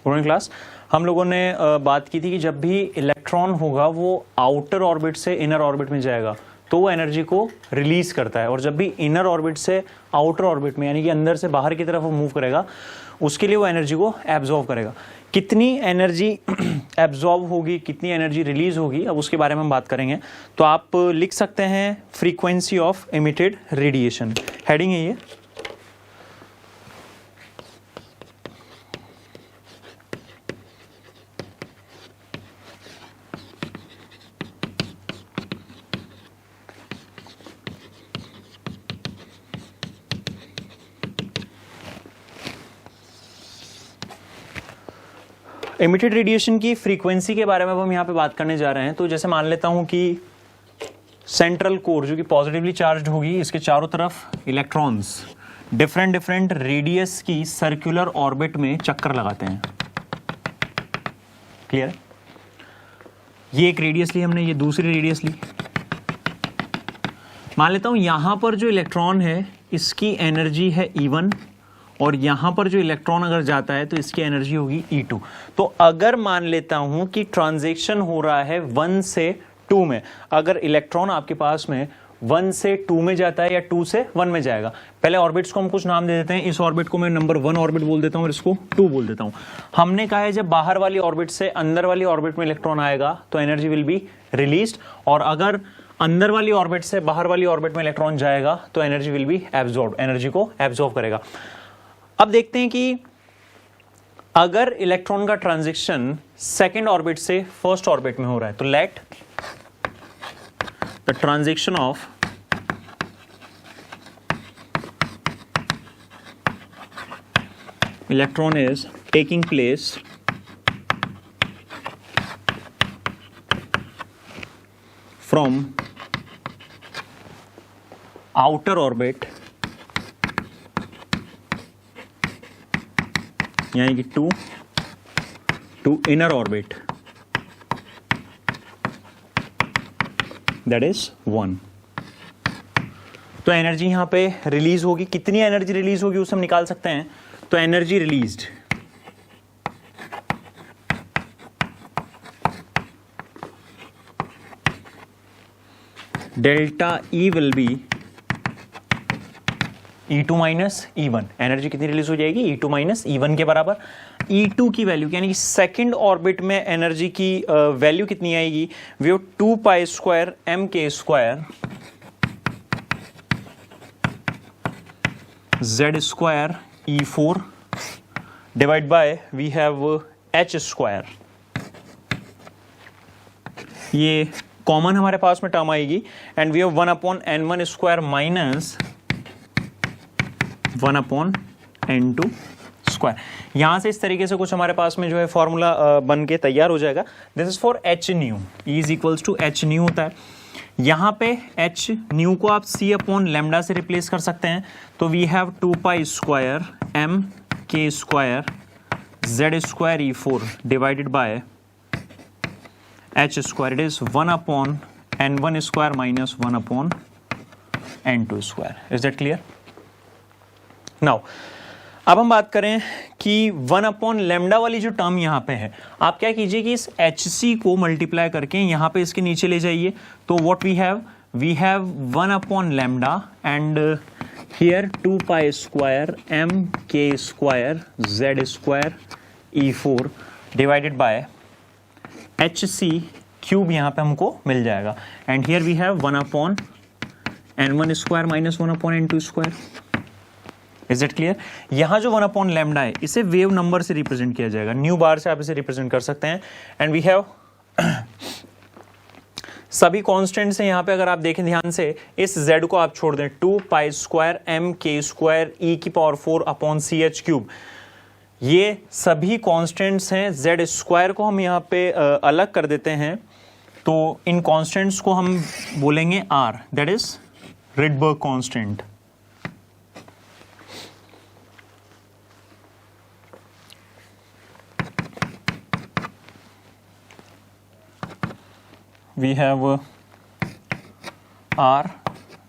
Student class, हम लोगों ने बात की थी कि जब भी इलेक्ट्रॉन होगा वो आउटर ऑर्बिट से इनर ऑर्बिट में जाएगा तो वो एनर्जी को रिलीज करता है, और जब भी इनर ऑर्बिट से आउटर ऑर्बिट में यानी कि अंदर से बाहर की तरफ वो मूव करेगा उसके लिए वो एनर्जी को एब्जॉर्व करेगा। कितनी एनर्जी एब्जॉर्ब होगी, कितनी एनर्जी रिलीज होगी, अब उसके बारे में हम बात करेंगे। तो आप लिख सकते हैं frequency of emitted radiation, heading है ये। इमिटेड रेडिएशन की फ्रीक्वेंसी के बारे में हम यहाँ पे बात करने जा रहे हैं। तो जैसे मान लेता हूं कि सेंट्रल कोर जो कि पॉजिटिवली चार्ज्ड होगी, इसके चारों तरफ इलेक्ट्रॉन्स डिफरेंट डिफरेंट रेडियस की सर्कुलर ऑर्बिट में चक्कर लगाते हैं। क्लियर? ये एक रेडियस ली हमने, ये दूसरी रेडियस ली। मान लेता हूं यहां पर जो इलेक्ट्रॉन है इसकी एनर्जी है E1 और यहां पर जो इलेक्ट्रॉन अगर जाता है तो इसकी एनर्जी होगी E2। तो अगर मान लेता हूं कि ट्रांजैक्शन हो रहा है 1 से 2 में, अगर इलेक्ट्रॉन आपके पास में 1 से 2 में जाता है या 2 से 1 में जाएगा, पहले ऑर्बिट्स को हम कुछ नाम दे देते हैं। इस ऑर्बिट को मैं नंबर 1 ऑर्बिट बोल देता हूं और इसको 2 बोल देता हूं। हमने कहा है जब बाहर वाली ऑर्बिट से अंदर वाली ऑर्बिट में इलेक्ट्रॉन आएगा तो एनर्जी विल बी रिलीज्ड, और अगर अंदर वाली ऑर्बिट से बाहर वाली ऑर्बिट में इलेक्ट्रॉन जाएगा तो energy will be absorb, energy को एब्जॉर्ब करेगा। अब देखते हैं कि अगर इलेक्ट्रॉन का ट्रांजिशन सेकेंड ऑर्बिट से फर्स्ट ऑर्बिट में हो रहा है तो let the transition of electron is taking place from outer orbit यानी कि 2 to inner orbit, that is 1। तो एनर्जी यहां पे रिलीज होगी। कितनी एनर्जी रिलीज होगी उसे हम निकाल सकते हैं। तो energy released delta E will be E2 minus E1। Energy कितनी रिलीज हो जाएगी? E2 माइनस E1 के बराबर। E2 की वैल्यू यानी कि सेकेंड ऑर्बिट में एनर्जी की वैल्यू कितनी आएगी? वो 2 pi square mk square z square E4 divide by we have h square. ये कॉमन हमारे पास में टर्म आएगी and we have 1/n1 square minus 1/n2 square. यहां से इस तरीके से कुछ हमारे पास में जो है फॉर्मूला बन के तैयार हो जाएगा। This is for h nu, E is equals to h nu होता है। यहां पे h न्यू को आप c/λ से रिप्लेस कर सकते हैं। तो we have 2 pi square mk square z square E4 divided by h square, it is 1/n1 square minus 1/n2 square. Is that clear? Now अब हम बात करें कि 1/λ वाली जो टर्म यहां पे है, आप क्या कीजिए कि इस hc को मल्टीप्लाई करके यहां पे इसके नीचे ले जाइए। तो what we have 1/λ and here 2 pi square mk square z square E4 divided by hc cube यहां पे हमको मिल जाएगा। And here we have 1/n1 square minus 1/n2 square. Is it clear? यहां जो 1/λ है इसे वेव नंबर से रिप्रेजेंट किया जाएगा। न्यू बार से आप इसे रिप्रेजेंट कर सकते हैं। एंड वी हैव सभी कांस्टेंट्स हैं यहां पे। अगर आप देखें ध्यान से, इस z को आप छोड़ दें, 2 pi square mk square e⁴ cube, ये सभी कांस्टेंट्स हैं। z स्क्वायर को हम यहां पे अलग कर देते हैं, तो इन कांस्टेंट्स को हम बोलेंगे r, that is Rydberg constant. we have r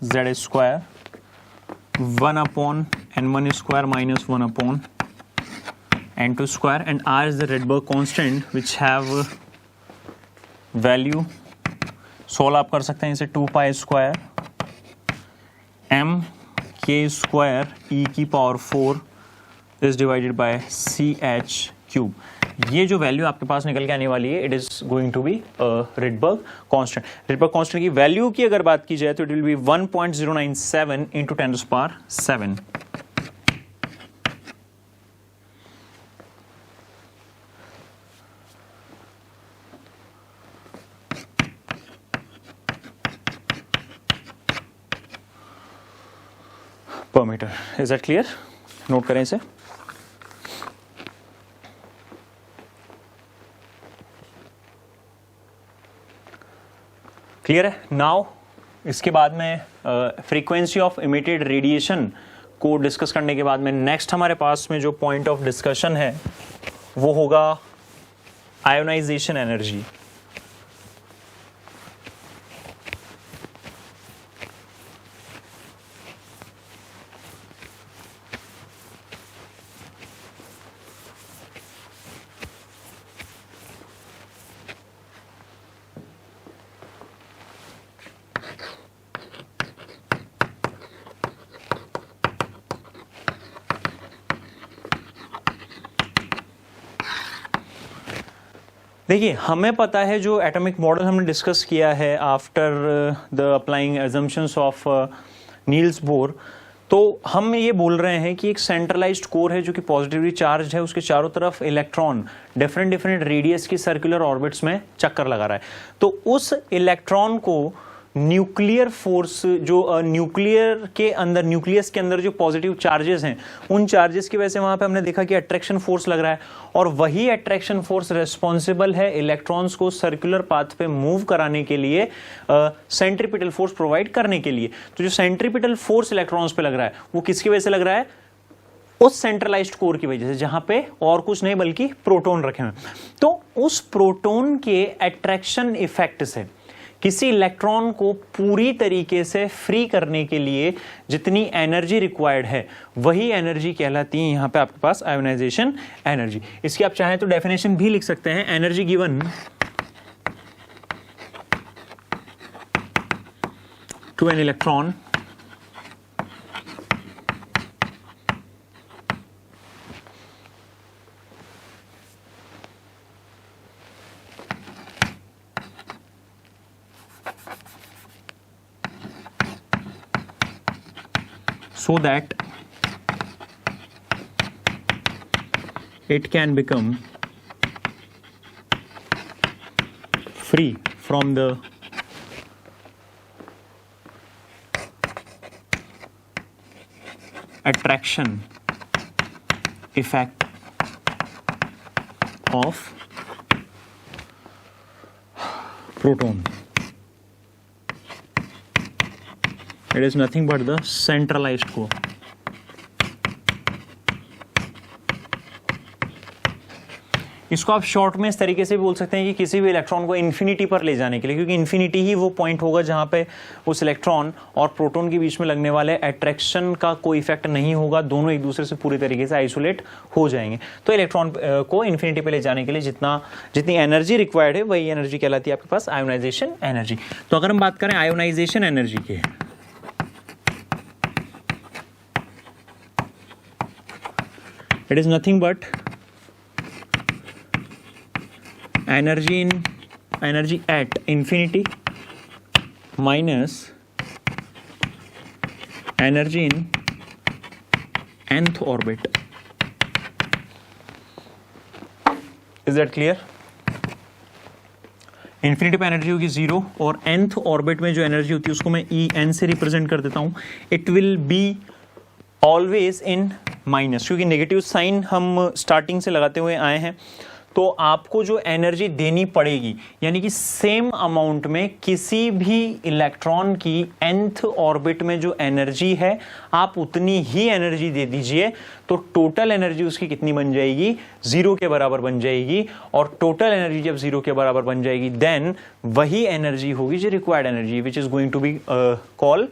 z square 1/n1 square minus 1/n2 n2 square, and r is the Rydberg constant which have value, solve आप कर सकते हैं इसे 2 pi square m k square e की power 4 is divided by ch cube. ये जो value आपके पास निकल के आने वाली है, it is going to be Rydberg constant. Rydberg constant की वैल्यू की अगर बात की जाए तो इट विल बी 1.097 इंटू 10⁻⁷। पर meter. Is that clear? Note करें इसे। क्लियर है? नाउ इसके बाद में फ्रीक्वेंसी ऑफ इमिटेड रेडिएशन को डिस्कस करने के बाद में नेक्स्ट हमारे पास में जो पॉइंट ऑफ डिस्कशन है वो होगा आयोनाइजेशन एनर्जी। देखिए, हमें पता है जो एटॉमिक मॉडल हमने डिस्कस किया है after the applying assumptions of Niels Bohr, तो हम ये बोल रहे हैं कि एक सेंट्रलाइज्ड कोर है जो कि पॉजिटिवली चार्ज है, उसके चारों तरफ इलेक्ट्रॉन डिफरेंट डिफरेंट रेडियस की सर्कुलर ऑर्बिट्स में चक्कर लगा रहा है। तो उस इलेक्ट्रॉन को न्यूक्लियर फोर्स, जो न्यूक्लियर के अंदर, न्यूक्लियस के अंदर जो पॉजिटिव चार्जेस हैं, उन चार्जेस की वजह से वहां पे हमने देखा कि अट्रैक्शन फोर्स लग रहा है, और वही अट्रैक्शन फोर्स रिस्पॉन्सिबल है इलेक्ट्रॉन्स को सर्कुलर पाथ पे मूव कराने के लिए, सेंट्रीपिटल फोर्स प्रोवाइड करने के लिए। तो जो सेंट्रीपिटल फोर्स इलेक्ट्रॉन्स पे लग रहा है वो किसकी वजह से लग रहा है? उस सेंट्रलाइज्ड कोर की वजह से, जहां पे और कुछ नहीं बल्कि प्रोटॉन रखे हुए। तो उस प्रोटॉन के अट्रैक्शन इफेक्ट से किसी इलेक्ट्रॉन को पूरी तरीके से फ्री करने के लिए जितनी एनर्जी रिक्वायर्ड है वही एनर्जी कहलाती है यहां पे आपके पास आयोनाइजेशन एनर्जी। इसकी आप चाहें तो डेफिनेशन भी लिख सकते हैं, energy given to an electron so that it can become free from the attraction effect of proton. It is nothing but the centralized core. इसको आप शॉर्ट में इस तरीके से बोल सकते हैं कि किसी भी इलेक्ट्रॉन को इन्फिनिटी पर ले जाने के लिए, क्योंकि इन्फिनिटी ही वो पॉइंट होगा जहां पे उस इलेक्ट्रॉन और प्रोटॉन के बीच में लगने वाले अट्रैक्शन का कोई इफेक्ट नहीं होगा, दोनों एक दूसरे से पूरी तरीके से आइसोलेट हो जाएंगे। तो इलेक्ट्रॉन को इन्फिनिटी पे ले जाने के लिए जितनी एनर्जी रिक्वायर्ड है वही एनर्जी कहलाती है आपके पास आयोनाइजेशन एनर्जी। तो अगर हम बात करें आयोनाइजेशन एनर्जी की, it is nothing but energy at infinity minus energy in nth orbit. Is that clear? Infinity पे एनर्जी होगी 0 और nth ऑर्बिट में जो एनर्जी होती है उसको मैं ई एन से रिप्रेजेंट कर देता हूं। It will be always in minus, क्योंकि नेगेटिव साइन हम स्टार्टिंग से लगाते हुए आए हैं। तो आपको जो एनर्जी देनी पड़ेगी, यानी कि सेम अमाउंट में किसी भी इलेक्ट्रॉन की nth ऑर्बिट में जो एनर्जी है आप उतनी ही एनर्जी दे दीजिए, तो टोटल एनर्जी उसकी कितनी बन जाएगी? 0 के बराबर बन जाएगी। और टोटल एनर्जी जब 0 के बराबर बन जाएगी देन वही एनर्जी होगी जो required energy, which is going to be called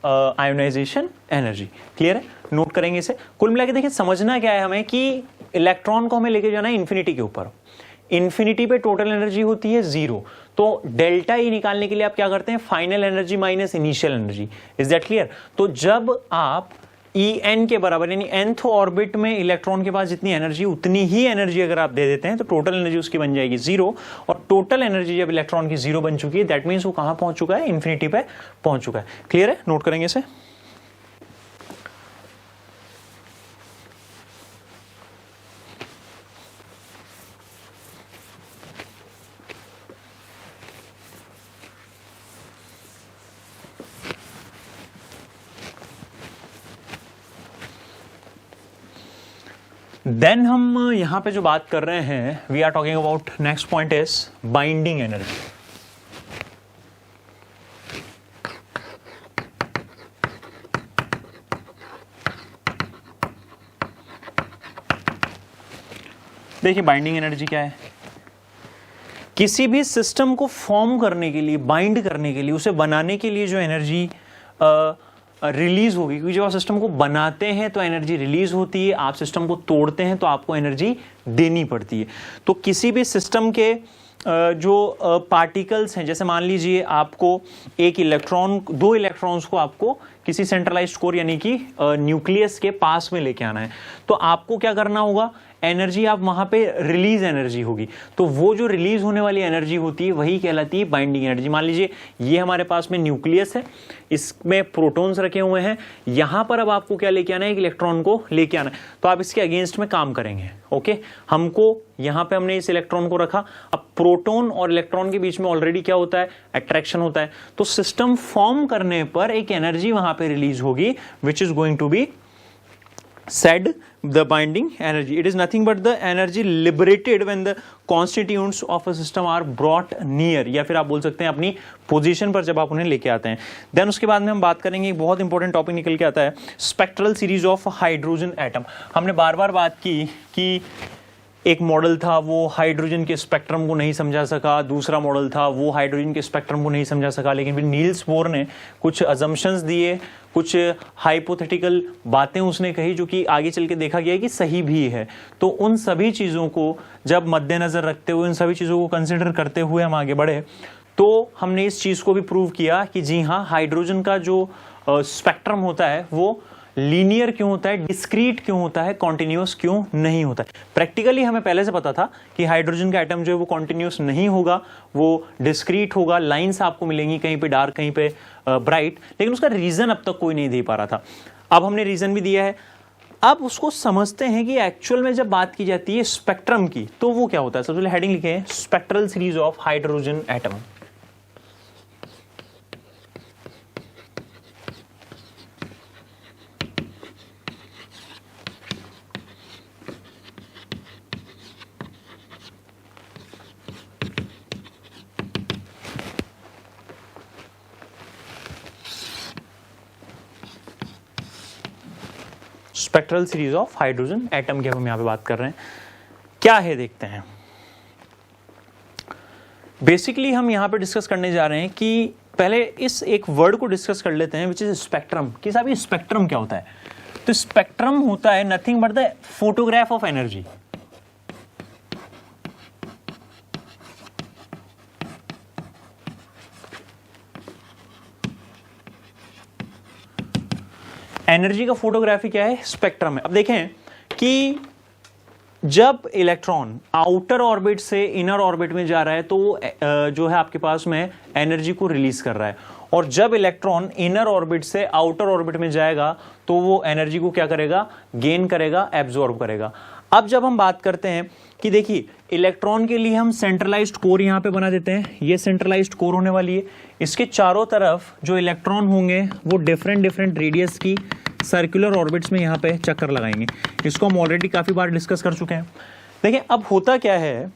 ionisation energy. Clear है, नोट करेंगे इसे। कुल मिला के देखिए समझना क्या है हमें कि इलेक्ट्रॉन को हमें लेके जाना है इन्फिनिटी के ऊपर। इन्फिनिटी पे टोटल एनर्जी होती है 0, तो डेल्टा ई निकालने के लिए आप क्या करते हैं, final energy minus initial energy. Is that clear? तो जब आप ई एन के बराबर यानी nth ऑर्बिट में इलेक्ट्रॉन के पास जितनी एनर्जी उतनी ही एनर्जी अगर आप दे देते हैं तो टोटल एनर्जी उसकी बन जाएगी 0, और टोटल एनर्जी जब इलेक्ट्रॉन की 0 बन चुकी है दैट मीन्स वो कहां पहुंच चुका है, इन्फिनिटी पे पहुंच चुका है। क्लियर है, नोट करेंगे इसे। देन हम यहां पे जो बात कर रहे हैं, we are talking about next point is binding energy. देखिए बाइंडिंग एनर्जी क्या है, किसी भी सिस्टम को फॉर्म करने के लिए, बाइंड करने के लिए, उसे बनाने के लिए जो एनर्जी रिलीज होगी, क्योंकि जब आप सिस्टम को बनाते हैं तो एनर्जी रिलीज होती है, आप सिस्टम को तोड़ते हैं तो आपको एनर्जी देनी पड़ती है। तो किसी भी सिस्टम के जो पार्टिकल्स हैं, जैसे मान लीजिए आपको एक इलेक्ट्रॉन, 2 इलेक्ट्रॉन्स को आपको किसी सेंट्रलाइज्ड कोर यानी कि न्यूक्लियस के पास में लेके आना है, तो आपको क्या करना होगा, एनर्जी आप वहां पे रिलीज एनर्जी होगी, तो वो जो रिलीज होने वाली एनर्जी होती है वही कहलाती है बाइंडिंग एनर्जी। मान लीजिए ये हमारे पास में न्यूक्लियस है, इसमें प्रोटॉन्स रखे हुए हैं, यहां पर अब आपको क्या लेके आना है, एक इलेक्ट्रॉन को लेके आना है, तो आप इसके अगेंस्ट में काम करेंगे। ओके, हमको यहां पे हमने इस इलेक्ट्रॉन को रखा, अब प्रोटॉन और इलेक्ट्रॉन के बीच में ऑलरेडी क्या होता है, अट्रैक्शन होता है, तो सिस्टम फॉर्म करने पर एक एनर्जी वहां पे रिलीज होगी which is going to be said the binding energy. It is nothing but the energy liberated when the constituents of a system are brought near, या फिर आप बोल सकते हैं अपनी पोजीशन पर जब आप उन्हें लेके आते हैं। देन उसके बाद में हम बात करेंगे, एक बहुत इंपॉर्टेंट टॉपिक निकल के आता है, spectral series of hydrogen atom. हमने बार बार बात की कि एक मॉडल था वो हाइड्रोजन के स्पेक्ट्रम को नहीं समझा सका, दूसरा मॉडल था वो हाइड्रोजन के स्पेक्ट्रम को नहीं समझा सका, लेकिन फिर नील्स बोर ने कुछ अजम्पशंस दिए, कुछ हाइपोथेटिकल बातें उसने कही जो कि आगे चल के देखा गया है कि सही भी है। तो उन सभी चीज़ों को जब मद्देनजर रखते हुए, उन सभी चीज़ों को कंसिडर करते हुए हम आगे बढ़े, तो हमने इस चीज़ को भी प्रूव किया कि जी हाँ, हाइड्रोजन का जो स्पेक्ट्रम होता है वो लीनियर क्यों होता है, डिस्क्रीट क्यों होता है, कॉन्टिन्यूस क्यों नहीं होता है। प्रैक्टिकली हमें पहले से पता था कि हाइड्रोजन का एटम जो है वो कॉन्टिन्यूस नहीं होगा, वो डिस्क्रीट होगा, लाइंस आपको मिलेंगी, कहीं पे डार्क कहीं पे ब्राइट, लेकिन उसका रीजन अब तक कोई नहीं दे पा रहा था। अब हमने रीजन भी दिया है, अब उसको समझते हैं कि एक्चुअल में जब बात की जाती है स्पेक्ट्रम की तो वो क्या होता है। सबसे पहले हेडिंग लिखे हैं, spectral series of hydrogen atom. Spectral series of hydrogen atom की हम यहां पे बात कर रहे हैं, क्या है देखते हैं। बेसिकली हम यहां पे डिस्कस करने जा रहे हैं कि पहले इस एक वर्ड को डिस्कस कर लेते हैं विच इज स्पेक्ट्रम। कि साहब ये स्पेक्ट्रम क्या होता है? तो स्पेक्ट्रम होता है nothing but the photograph of energy. Energy का फोटोग्राफी क्या है? स्पेक्ट्रम है। अब देखें कि जब इलेक्ट्रॉन आउटर ऑर्बिट से इनर ऑर्बिट में जा रहा है तो वो जो है आपके पास में एनर्जी को रिलीज कर रहा है, और जब इलेक्ट्रॉन इनर ऑर्बिट से आउटर ऑर्बिट में जाएगा तो वो एनर्जी को क्या करेगा? गेन करेगा, एब्जॉर्ब करेगा। अब जब हम बात करते हैं कि देखिए इलेक्ट्रॉन के लिए हम सेंट्रलाइज्ड कोर यहां पे बना देते हैं, ये सेंट्रलाइज्ड कोर होने वाली है, इसके चारों तरफ जो इलेक्ट्रॉन होंगे वो डिफरेंट डिफरेंट रेडियस की सर्कुलर ऑर्बिट्स में यहाँ पे चक्कर लगाएंगे। इसको हम ऑलरेडी काफी बार डिस्कस कर चुके हैं। देखिए अब होता क्या है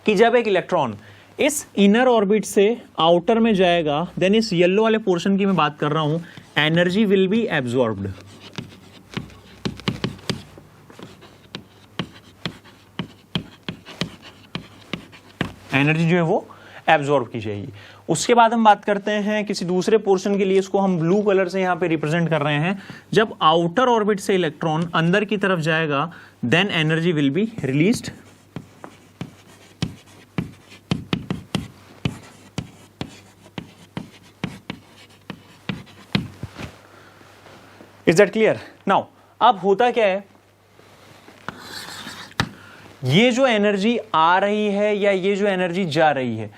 कि जब एक इलेक्ट्रॉन इस इनर ऑर्बिट से आउटर में जाएगा, देन इस येलो वाले पोर्शन की मैं बात कर रहा हूं, energy will B absorbed. Energy जो है वो एब्जॉर्ब की जाएगी। उसके बाद हम बात करते हैं किसी दूसरे पोर्शन के लिए, इसको हम ब्लू कलर से यहां पे रिप्रेजेंट कर रहे हैं। जब आउटर ऑर्बिट से इलेक्ट्रॉन अंदर की तरफ जाएगा then energy will be released. Is that clear? Now अब होता क्या है, ये जो एनर्जी आ रही है या ये जो एनर्जी जा रही है,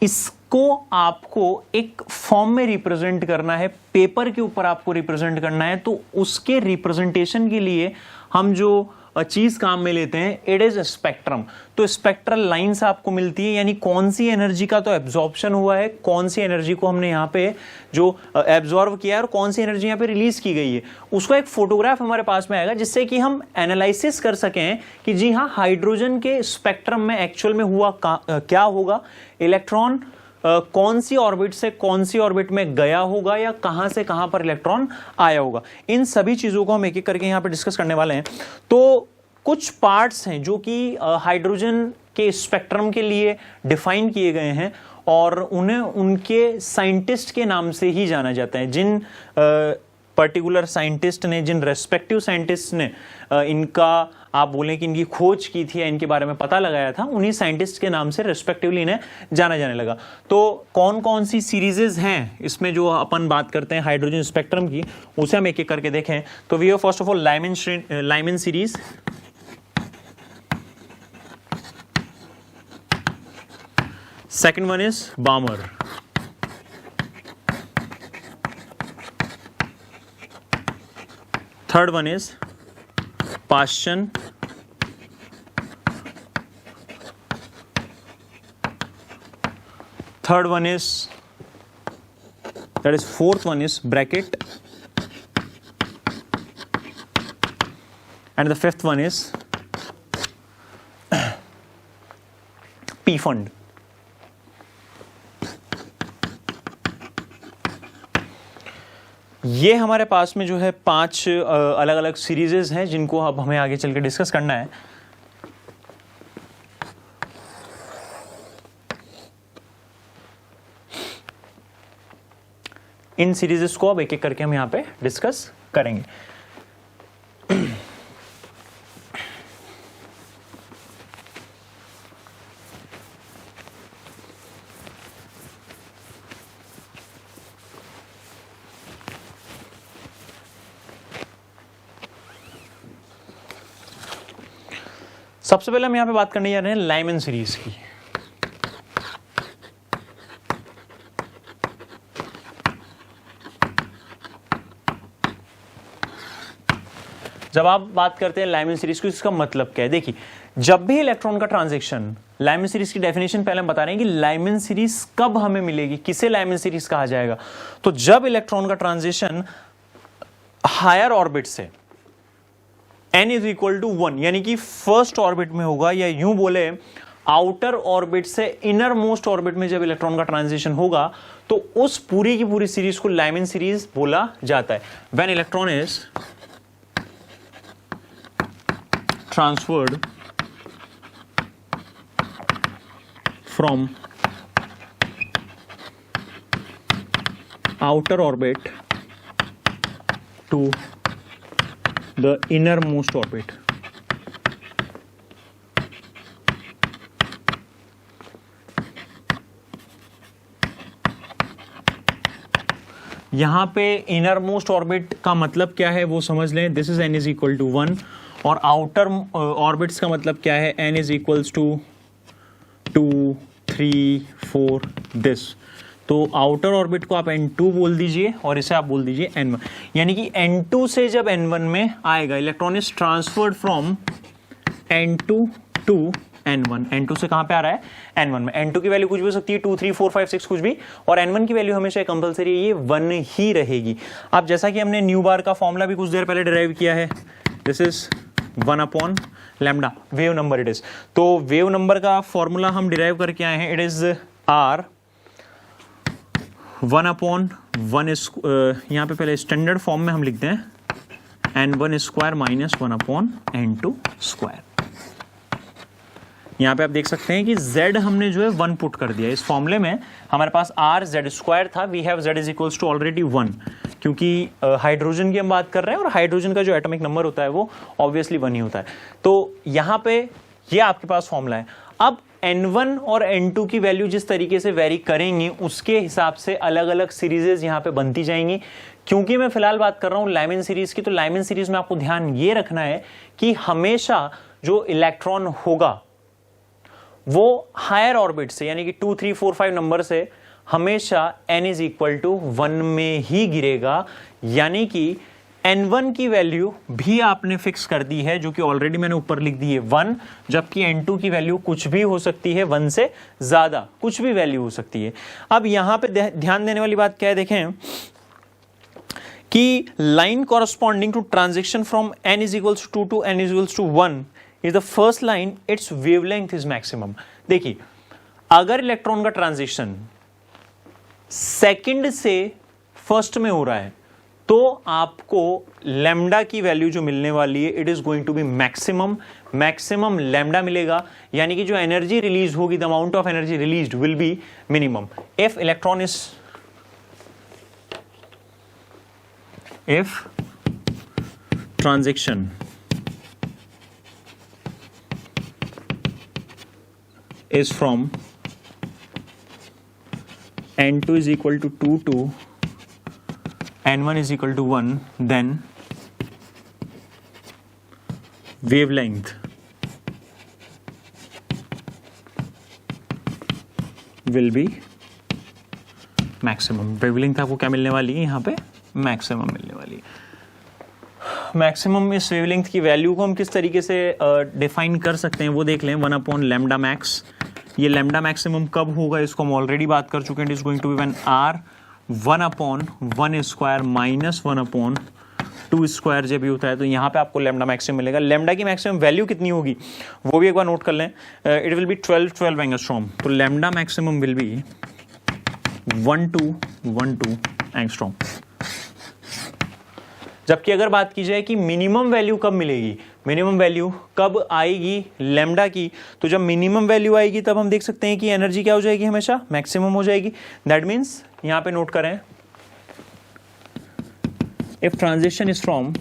इसको आपको एक फॉर्म में रिप्रेजेंट करना है, पेपर के ऊपर आपको रिप्रेजेंट करना है। तो उसके रिप्रेजेंटेशन के लिए हम जो चीज काम में लेते हैं, इट इज स्पेक्ट्रम। तो स्पेक्ट्रल लाइंस आपको मिलती है, यानी कौन सी एनर्जी का तो एब्जॉर्प्शन हुआ है, कौन सी एनर्जी को हमने यहाँ पे जो एब्जॉर्व किया है और कौन सी एनर्जी यहाँ पे रिलीज की गई है, उसको एक फोटोग्राफ हमारे पास में आएगा जिससे कि हम एनालिसिस कर सकें कि जी हाँ, हाइड्रोजन के स्पेक्ट्रम में एक्चुअल में हुआ क्या होगा, इलेक्ट्रॉन कौन सी ऑर्बिट से कौन सी ऑर्बिट में गया होगा या कहां से कहां पर इलेक्ट्रॉन आया होगा। इन सभी चीजों को हम एक एक करके यहां पे डिस्कस करने वाले हैं। तो कुछ पार्ट्स हैं जो कि हाइड्रोजन के स्पेक्ट्रम के लिए डिफाइन किए गए हैं और उन्हें उनके साइंटिस्ट के नाम से ही जाना जाता है। जिन पर्टिकुलर साइंटिस्ट ने, जिन रेस्पेक्टिव साइंटिस्ट ने इनका आप बोलें कि इनकी खोज की थी या इनके बारे में पता लगाया था, उन्हीं साइंटिस्ट के नाम से रेस्पेक्टिवली इन्हें जाना जाने लगा। तो कौन कौन सी सीरीजेज हैं इसमें जो अपन बात करते हैं हाइड्रोजन स्पेक्ट्रम की, उसे हम एक एक करके देखें। तो we have first of all Lyman series, second one is Balmer, third one is Paschen, third one is, that is fourth one is Brackett, and the fifth one is P-Fund. ये हमारे पास में जो है 5 अलग अलग सीरीजेस हैं जिनको अब हमें आगे चल के डिस्कस करना है। इन सीरीजेस को अब एक एक करके हम यहां पे डिस्कस करेंगे। सबसे पहले हम यहां पे बात करने जा रहे हैं लाइमन सीरीज की। जब आप बात करते हैं लाइमन सीरीज की, इसका मतलब क्या है? देखिए, जब भी इलेक्ट्रॉन का ट्रांजैक्शन, लाइमन सीरीज की डेफिनेशन पहले हम बता रहे हैं कि लाइमन सीरीज कब हमें मिलेगी, किसे लाइमन सीरीज कहा जाएगा। तो जब इलेक्ट्रॉन का ट्रांजिशन हायर ऑर्बिट से n इज इक्वल टू 1 यानी कि फर्स्ट ऑर्बिट में होगा, या यूं बोले आउटर ऑर्बिट से इनर मोस्ट ऑर्बिट में जब इलेक्ट्रॉन का ट्रांजिशन होगा, तो उस पूरी की पूरी सीरीज को लाइमन सीरीज बोला जाता है। When electron is transferred from outer orbit to the innermost orbit, यहां पे इनरमोस्ट ऑर्बिट का मतलब क्या है वो समझ लें। This is n is equal to 1 और आउटर ऑर्बिट्स का मतलब क्या है, n is equals to 2 3 4 this. तो आउटर ऑर्बिट को आप n2 बोल दीजिए और इसे आप बोल दीजिए n1, यानी कि n2 से जब n1 में आएगा, electron is transferred from n2 to n1। n2 से कहां पे आ रहा है, n1 में। n2 की वैल्यू कुछ भी हो सकती है, 2 3 4 5 6 कुछ भी, और n1 की वैल्यू हमेशा कंपलसरी है, ये 1 ही रहेगी। अब जैसा कि हमने न्यू बार का फॉर्मूला भी कुछ देर पहले डिराइव किया है, this is 1 upon lambda, wave number it is. तो वेव नंबर का फॉर्मूला हम डिराइव करके आए हैं, इट इज r 1 अपॉन 1 यहाँ पे पहले स्टैंडर्ड फॉर्म में हम लिखते हैं n1 square minus 1 upon n2 square. यहाँ पे आप देख सकते हैं कि z हमने जो है 1 पुट कर दिया। इस फॉर्मूले में हमारे पास r z स्क्वायर था, we have z is equals to already 1, क्योंकि हाइड्रोजन की हम बात कर रहे हैं और हाइड्रोजन का जो एटॉमिक नंबर होता है वो ऑब्वियसली 1 ही होता है। तो यहाँ पे ये आपके पास फॉर्मूला है। अब N1 और N2 की वैल्यू जिस तरीके से वेरी करेंगी उसके हिसाब से अलग अलग सीरीजेज यहाँ पे बनती जाएंगी। क्योंकि मैं फिलहाल बात कर रहा हूँ लाइमन सीरीज की, तो लाइमन सीरीज में आपको ध्यान ये रखना है कि हमेशा जो इलेक्ट्रॉन होगा वो हायर ऑर्बिट से, यानी कि 2 3 4 5 नंबर से हमेशा n इज इक्वल टू 1 में ही गिरेगा। यानी कि N1 की वैल्यू भी आपने फिक्स कर दी है, जो कि ऑलरेडी मैंने ऊपर लिख दी है 1, जबकि N2 की वैल्यू कुछ भी हो सकती है, 1 से ज्यादा कुछ भी वैल्यू हो सकती है। अब यहां पे ध्यान देने वाली बात क्या है, देखें कि line corresponding to transition from n is equals to 2 to n is equals to 1 is the first line, its wavelength is maximum. देखिए, अगर इलेक्ट्रॉन का ट्रांजिशन सेकंड से फर्स्ट में हो रहा है तो आपको लैम्डा की वैल्यू जो मिलने वाली है it is going to be maximum lambda मिलेगा। यानी कि जो एनर्जी रिलीज होगी, the amount of energy released will be minimum. If electron is if transition is from n2 is equal to 2 to n1 is equal to 1, then wavelength will be maximum। Wavelength आपको क्या मिलने वाली है, यहाँ पे maximum मिलने वाली है। मैक्सिमम इस वेवलेंथ की वैल्यू को हम किस तरीके से डिफाइन कर सकते हैं वो देख लें, 1 अपॉन लैम्डा मैक्स। ये लैम्डा मैक्सिमम कब होगा इसको हम ऑलरेडी बात कर चुके हैं। It is going to be when R 1 upon 1 square minus 1 upon 2 square जब भी होता है, तो यहाँ पे आपको लैम्डा मैक्सिमम मिलेगा। लैम्डा की मैक्सिमम वैल्यू कितनी होगी वो भी एक बार नोट कर लें। It will be 12 angstrom. तो lambda maximum will be 12 angstrom. जबकि अगर बात की जाए कि मिनिमम वैल्यू कब मिलेगी, मिनिमम वैल्यू कब आएगी लैम्डा की, तो जब मिनिमम वैल्यू आएगी तब हम देख सकते हैं कि एनर्जी क्या हो जाएगी, हमेशा मैक्सिमम हो जाएगी। दैट मीन्स यहां पे नोट करें, if transition is from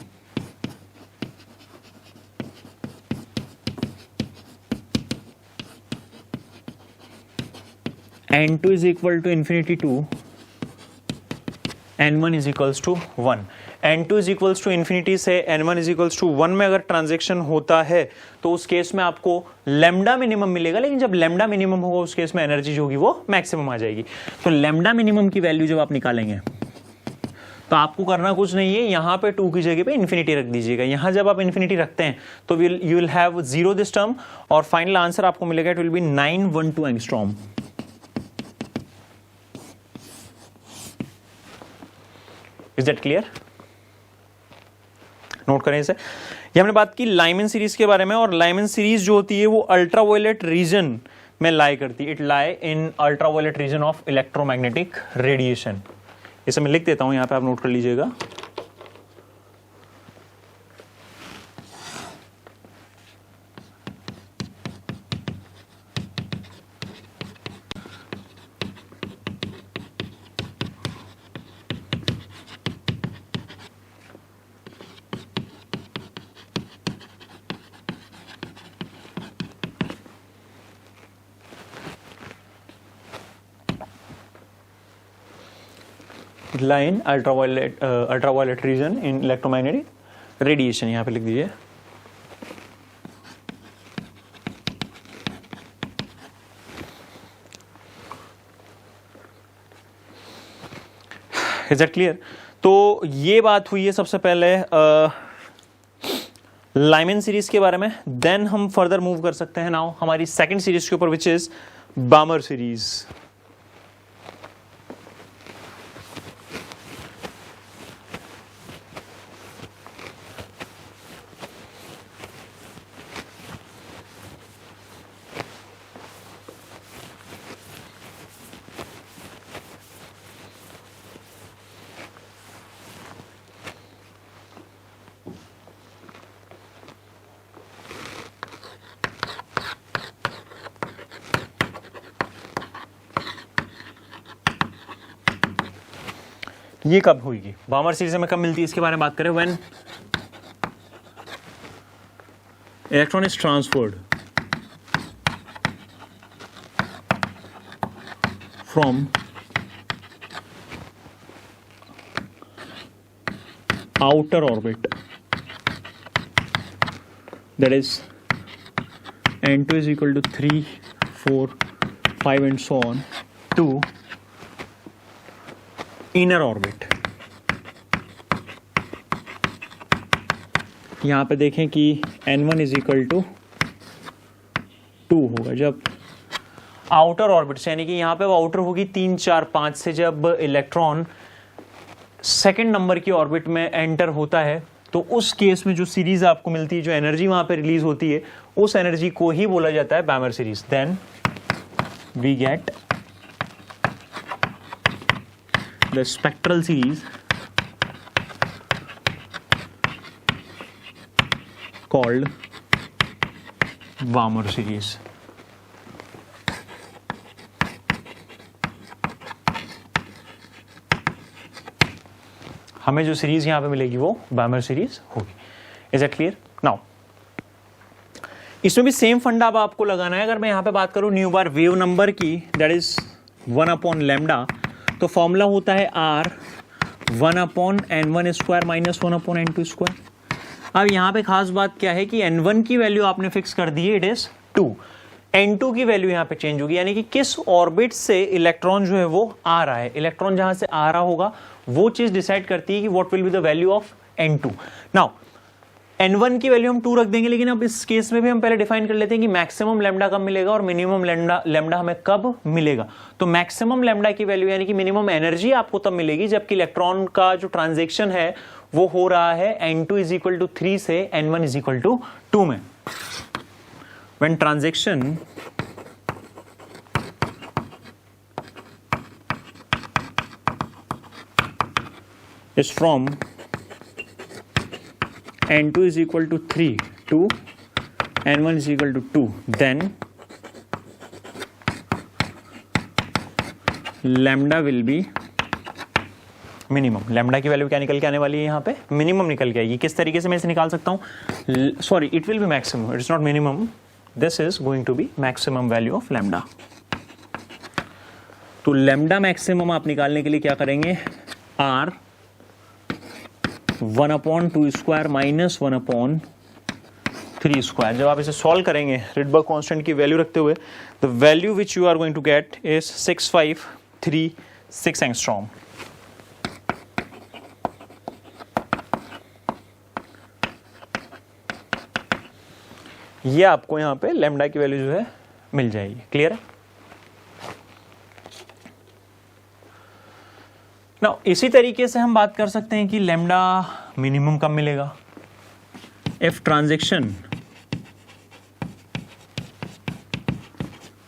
n2 is equal to infinity to n1 is equals to 1, n2 is equals to infinity से n1 इज इक्वल्स टू 1 में अगर ट्रांजेक्शन होता है तो उस केस में आपको लैम्डा मिनिमम मिलेगा। लेकिन जब लैम्डा मिनिमम होगा उस केस में एनर्जी जो होगी वो मैक्सिमम आ जाएगी। तो लैम्डा मिनिमम की वैल्यू जब आप निकालेंगे तो आपको करना कुछ नहीं है, यहाँ पे 2 की जगह पे इन्फिनिटी रख दीजिएगा। यहाँ जब आप इन्फिनिटी रखते हैं तो you will have 0 this term और फाइनल आंसर आपको मिलेगा it will B 912 angstrom. Is that clear? Note करें इसे। ये हमने बात की लाइमन सीरीज के बारे में, और लाइमन सीरीज जो होती है वो अल्ट्रावायलेट रीजन में लाई करती है। It lie in ultraviolet region of electromagnetic radiation. इसे मैं लिख देता हूं, यहां पे आप नोट कर लीजिएगा। लाइन अल्ट्रावायलेट रीजन इन इलेक्ट्रोमैग्नेटिक रेडिएशन, यहां पे लिख दीजिए। Is that clear? तो ये बात हुई है सबसे पहले लाइमन सीरीज के बारे में। देन हम फर्दर मूव कर सकते हैं नाउ हमारी सेकंड सीरीज के ऊपर, विच इज बामर सीरीज। ये कब होगी, बामर सीरीज हमें कब मिलती है, इसके बारे में बात करें। When electron is transferred from outer orbit, that is n2 is equal to 3, 4, 5 and so on, to inner orbit। यहाँ पे देखें कि n1 is equal to 2 होगा जब आउटर ऑर्बिट से, यानी कि यहाँ पे वो आउटर होगी 3, 4, 5 से जब इलेक्ट्रॉन सेकेंड नंबर की ऑर्बिट में एंटर होता है, तो उस केस में जो सीरीज आपको मिलती है, जो एनर्जी वहां पे रिलीज होती है, उस एनर्जी को ही बोला जाता है Balmer series. Then we get the spectral series called Balmer series. हमें जो सीरीज यहां पे मिलेगी वो बैमर सीरीज होगी। Is it clear? नाउ इसमें भी सेम फंडा अब आपको लगाना है। अगर मैं यहां पे बात करूं न्यू बार वेव नंबर की, दैट इज 1/λ, तो फॉर्मूला होता है r 1/n1 square minus 1/n2 square. अब यहां पे खास बात क्या है कि n1 की वैल्यू आपने फिक्स कर दी है, इट इज 2, n2 की वैल्यू यहां पे चेंज होगी, यानी कि किस ऑर्बिट से इलेक्ट्रॉन जो है वो आ रहा है। इलेक्ट्रॉन जहां से आ रहा होगा वो चीज डिसाइड करती है कि what will be the value of n2। Now n1 की वैल्यू हम 2 रख देंगे, लेकिन अब इस केस में भी हम पहले डिफाइन कर लेते हैं कि मैक्सिमम लैम्डा कब मिलेगा और मिनिमम लैम्डा हमें कब मिलेगा। तो मैक्सिमम लैम्डा की वैल्यू यानी कि मिनिमम एनर्जी आपको तब मिलेगी जबकि इलेक्ट्रॉन का जो ट्रांजेक्शन है वो हो रहा है n2 इज इक्वल टू 3 से n1 इज इक्वल टू 2 में। When transaction is from n2 is equal to 3 to n1 is equal to 2, then lambda will be minimum। lambda की वैल्यू क्या निकल के आने वाली है, यहाँ पे मिनिमम निकल के आएगी। किस तरीके से मैं इसे निकाल सकता हूँ, sorry it will be maximum, it is not minimum, this is going to be maximum value of lambda. तो लैम्डा मैक्सिमम आप निकालने के लिए क्या करेंगे, r 1/2 स्क्वायर माइनस 1/3 स्क्वायर। जब आप इसे सॉल्व करेंगे रिडबर्ग कांस्टेंट की वैल्यू रखते हुए, the value which you are going to get is 6536 angstrom. ये आपको यहां पे लैम्डा की वैल्यू जो है मिल जाएगी। क्लियर है? नाउ इसी तरीके से हम बात कर सकते हैं कि लैम्डा मिनिमम कब मिलेगा। If transaction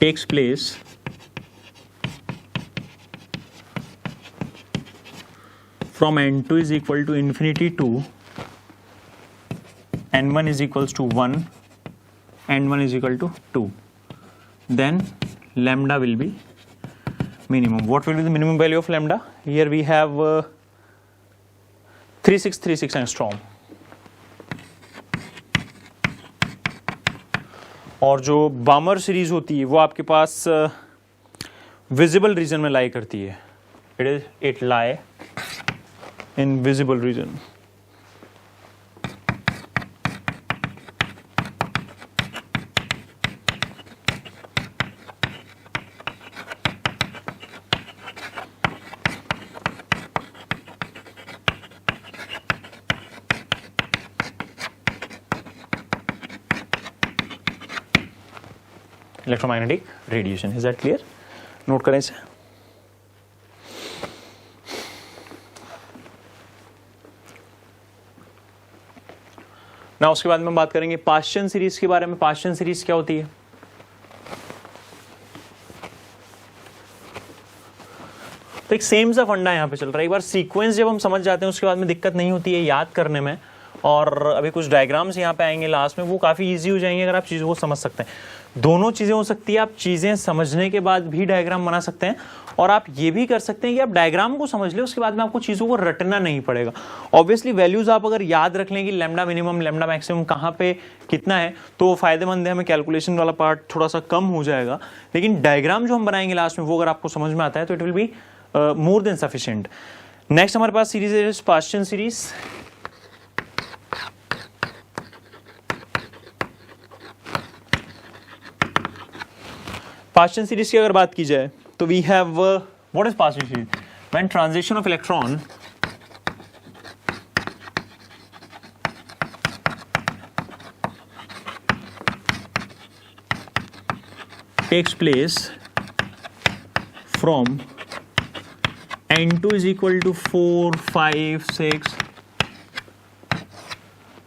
takes place from n2 is equal to infinity to n1 is equals to 1, n1 is equal to 2, then lambda will be minimum. What will be the minimum value of lambda? Here we have 3636 angstrom. और जो बामर series होती है वो आपके पास visible region में lie करती है। It lie in visible region. Electromagnetic radiation. Is that clear? Note करें इसे। ना उसके बाद में बात करेंगे पाश्चन सीरीज के बारे में। पाश्चन सीरीज क्या होती है? तो एक सेम सा फंडा यहां पे चल रहा है। एक बार सीक्वेंस जब हम समझ जाते हैं उसके बाद में दिक्कत नहीं होती है याद करने में। और अभी कुछ डायग्राम्स यहाँ पे आएंगे लास्ट में, वो काफ़ी इजी हो जाएंगे अगर आप चीज़ों को समझ सकते हैं। दोनों चीज़ें हो सकती है, आप चीज़ें समझने के बाद भी डायग्राम बना सकते हैं, और आप ये भी कर सकते हैं कि आप डायग्राम को समझ ले, उसके बाद में आपको चीज़ों को रटना नहीं पड़ेगा। ऑब्वियसली वैल्यूज आप अगर याद रख लें कि लैम्डा मिनिमम लैम्डा मैक्सिमम कहाँ पे कितना है, तो फायदेमंद है, हमें कैलकुलेशन वाला पार्ट थोड़ा सा कम हो जाएगा। लेकिन डायग्राम जो हम बनाएंगे लास्ट में, वो अगर आपको समझ में आता है तो it will be more than sufficient. Next हमारे पास सीरीज है पास्चन सीरीज। पास्चन सीरीज की अगर बात की जाए तो we have what is Paschen series? When transition of electron takes place from n2 is equal to 4, 5, 6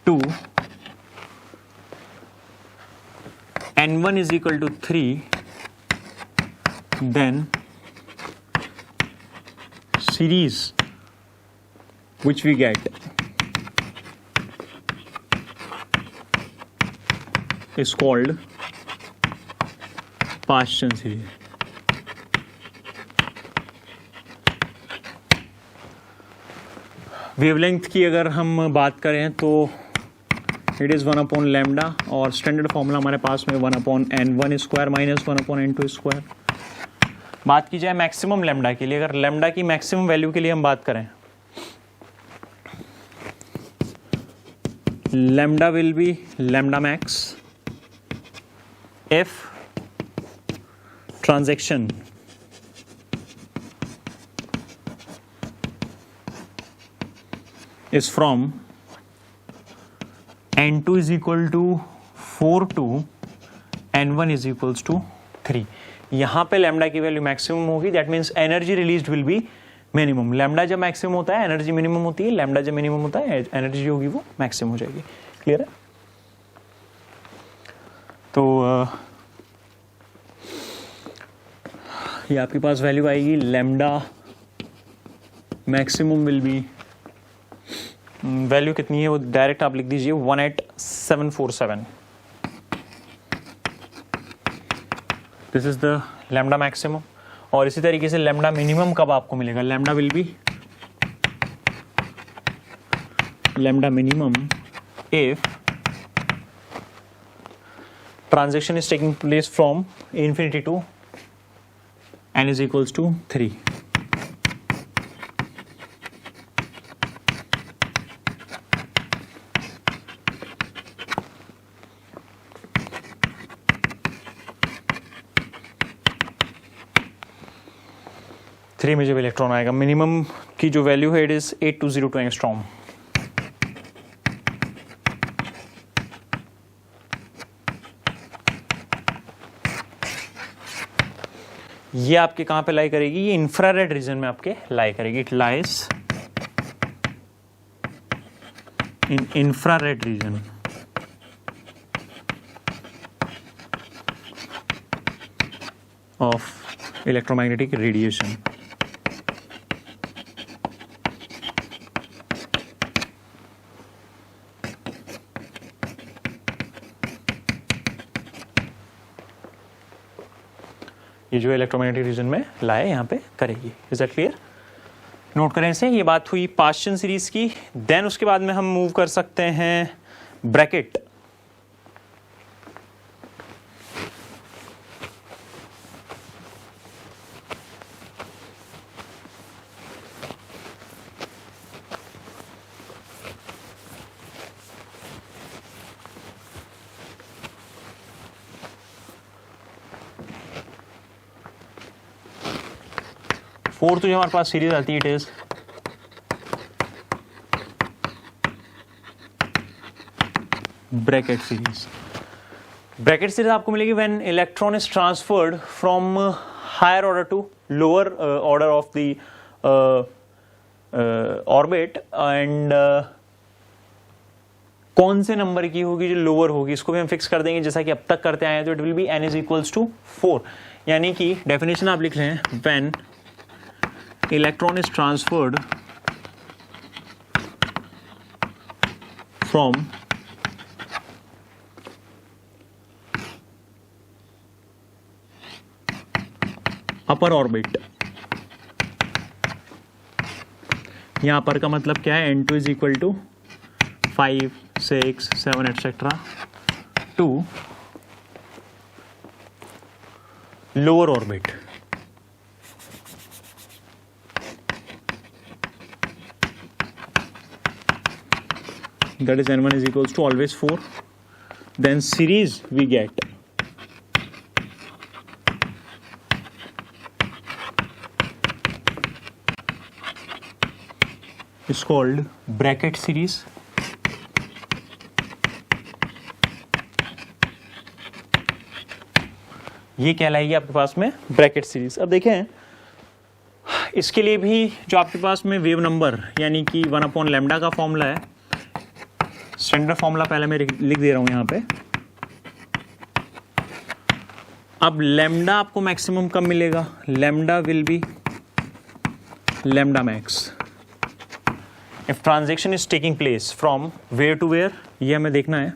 to n1 is equal to 3, then series which we get is called Paschen series. Wavelength की अगर हम बात करें तो it is 1 lambda, और standard formula हमारे पास में 1/n1 square minus 1/n2 square. बात की जाए मैक्सिमम लैम्डा के लिए, अगर लैम्डा की मैक्सिमम वैल्यू के लिए हम बात करें, lambda will be lambda max if transaction is from n2 is equal to 4 to n1 is equals to 3। यहां पे लैम्डा की वैल्यू मैक्सिमम होगी, that means energy released will be minimum. Lambda जब मैक्सिमम होता है एनर्जी मिनिमम होती है, lambda जब मिनिमम होता है एनर्जी होगी वो मैक्सिमम हो जाएगी। क्लियर है? तो ये आपके पास वैल्यू आएगी, lambda maximum will be, value कितनी है वो डायरेक्ट आप लिख दीजिए 18747। This is the lambda maximum. और इसी तरीके से लैम्डा मिनिमम कब आपको मिलेगा? Lambda will be lambda minimum if transaction is taking place from infinity to n is equals to 3। Three में जब इलेक्ट्रॉन आएगा, मिनिमम की जो वैल्यू है इट इज 8202 एंगस्ट्रॉम। ये आपके कहां पे लाई करेगी? ये इंफ्रारेड रीजन में आपके लाई करेगी। It lies in infrared reason of electromagnetic radiation. ये जो इलेक्ट्रोमैग्नेटिक रीजन में लाए यहाँ पे करेगी। Is that clear? नोट करें इसे। ये बात हुई पास्चन सीरीज की। देन उसके बाद में हम मूव कर सकते हैं ब्रैकेट। फोर्थ जो हमारे पास सीरीज आती है it is Brackett series. Brackett series आपको मिलेगी when electron is transferred from higher order to lower order of the orbit, and कौन से नंबर की होगी जो लोअर होगी इसको भी हम फिक्स कर देंगे जैसा कि अब तक करते आए हैं। तो it will be n is equals to 4, यानी कि डेफिनेशन आप लिख लें, when electron is transferred from upper orbit. यहाँ पर का मतलब क्या है, N2 is equal to 5, 6, 7 etcetera to lower orbit. That is N1 is equals to always 4. Then series we get is called bracket series. ये कहलाएगी आपके पास में ब्रैकेट सीरीज. अब देखें इसके लिए भी जो आपके पास में वेव नंबर यानी कि 1/लैम्डा का फॉर्मूला है, स्टैंडर्ड फॉर्मूला पहले मैं लिख दे रहा हूं यहां पे. अब लैम्डा आपको मैक्सिमम कब मिलेगा, lambda will be lambda max if transaction is taking place from where to where. ये हमें देखना है.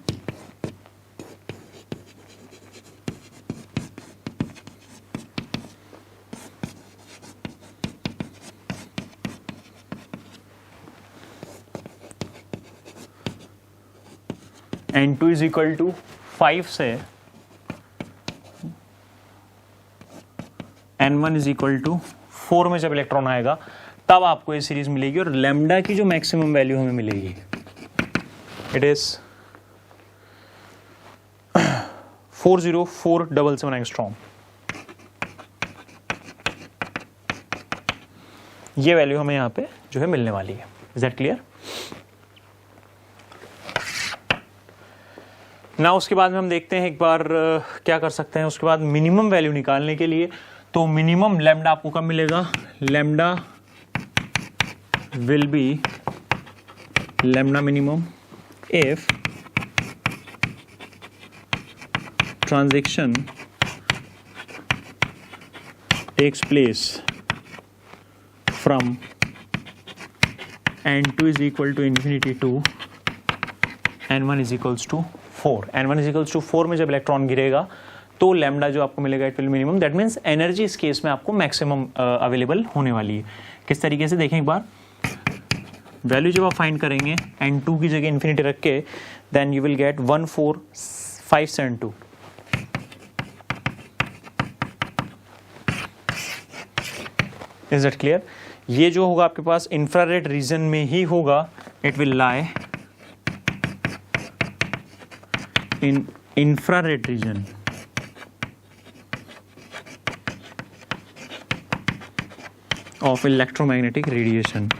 N2 इज इक्वल टू 5 से N1 इज इक्वल टू 4 में जब इलेक्ट्रॉन आएगा तब आपको ये सीरीज मिलेगी और लैम्डा की जो मैक्सिमम वैल्यू हमें मिलेगी इट इज 40477 एंगस्ट्रॉम. ये वैल्यू हमें यहां पे जो है मिलने वाली है. Is that clear? ना उसके बाद में हम देखते हैं एक बार क्या कर सकते हैं. उसके बाद मिनिमम वैल्यू निकालने के लिए तो मिनिमम लैम्डा आपको कब मिलेगा, lambda will be lambda minimum if transaction takes place from N2 is equal to infinity to N1 is equals to 4. N1 is equals to 4 में जब इलेक्ट्रॉन गिरेगा तो लैम्डा जो आपको मिलेगा it will minimum. That means energy इस case में आपको मैक्सिमम अवेलेबल होने वाली है. किस तरीके से देखें एक बार. वैल्यू जब आप फाइंड करेंगे N2 की जगह इन्फिनिटी रख के then you will get 14572. Is that clear? ये जो होगा आपके पास इंफ्रारेड रीजन में ही होगा. It will lie in infrared region of electromagnetic radiation.